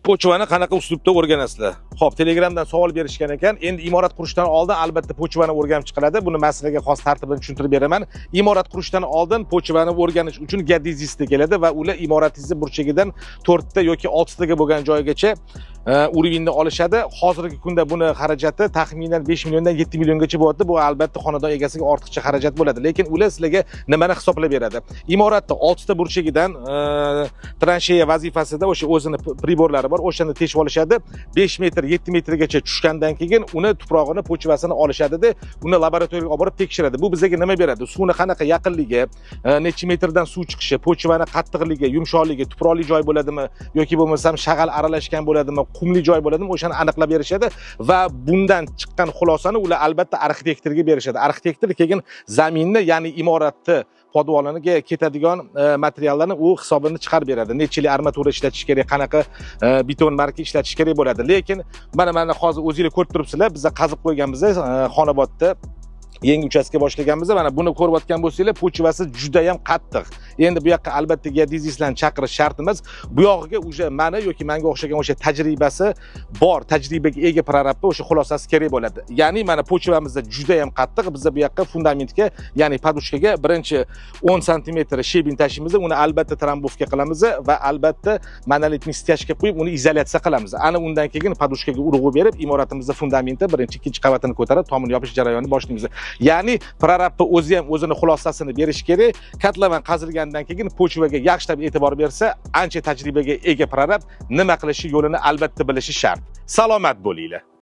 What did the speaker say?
Pochvani qanaqa uslubda o'rganasizlar? Xo'p, Telegramdan savol berishgan ekan. Endi imorat qurishdan oldin albatta pochvani o'rganib chiqiladi. Buni masalaga xos tartibini tushuntirib beraman. Imorat qurishdan oldin pochvani o'rganish uchun geodezist keladi va ular imoratingizni burchagidan 4 ta yoki 6 taga bo'lgan joygacha urinni olishadi. Hozirgi kunda buni xarajati taxminan 5 milliondan 7 milliongacha bo'ladi. Bu albatta xonadon egasiga ortiqcha xarajat bo'ladi. Lekin ular sizlarga nimani hisoblab beradi? Imoratda 6 ta burchagidan transheya vazifasida o'sha o'zini priborlari bor. O'shani teshib olishadi. 5 metr, 7 metrgacha tushgandan keyin uni tuprog'ini, pochvasini olishadi-da, uni laboratoriyaga olib borib tekshiradi. Bu bizga nima beradi? Suvni qanaqa yaqinligi, necha metrdan suv chiqishi, pochvani qattiqligi, yumshoqligi, tuproqli joy bo'ladimi yoki bo'lmasam shag'al aralashgan bo'ladimi, qumli joy bo'ladimi, o'shani aniqlab berishadi va bundan chiqqan xulosani ular albatta arxitektorga berishadi. Arxitektor keyin zaminni, ya'ni imoratni podvoliga ketadigan materiallarni u hisobini chiqarib beradi. Nechili armatura ishlatish kerak, qanaqa beton marka ishlatish kerak bo'ladi. Lekin mana hozir o'zingizlar ko'rib turibsizlar, biz qazib qo'yganmiz Xonobodda. Yangi uchastka boshlaganmiz. Mana buni ko'rayotgan bo'lsanglar, pochvasi juda ham qattiq. Endi bu yoqqa albatta geodezistlarni chaqirish shart emas. Bu yog'iga o'sha meni yoki menga o'xshagan o'sha tajribasi bor, tajribaga ega prorabga o'sha xulosasi kerak bo'ladi. Ya'ni mana pochvamizda juda ham qattiq. Biz bu yoqqa fundamentga, ya'ni podushkaga birinchi 10 sm shebin tashlaymiz, uni albatta trambovka qilamiz va albatta monolitni stяжка qo'yib, uni izolyatsiya qilamiz. Ana undan keyin podushkaga urg'u berib, imoratimizda fundamenti birinchi, ikkinchi qavatini ko'tarib, tomini yopish jarayonini boshlaymiz. Ya'ni prorabga o'zi ham o'zini xulosasini berish kerak. Katlavan qazilgandan keyin pochvaga yaxshilab e'tibor bersa, ancha tajribaga ega prorab nima qilishi yo'lini albatta bilishi shart. Salomat bo'linglar.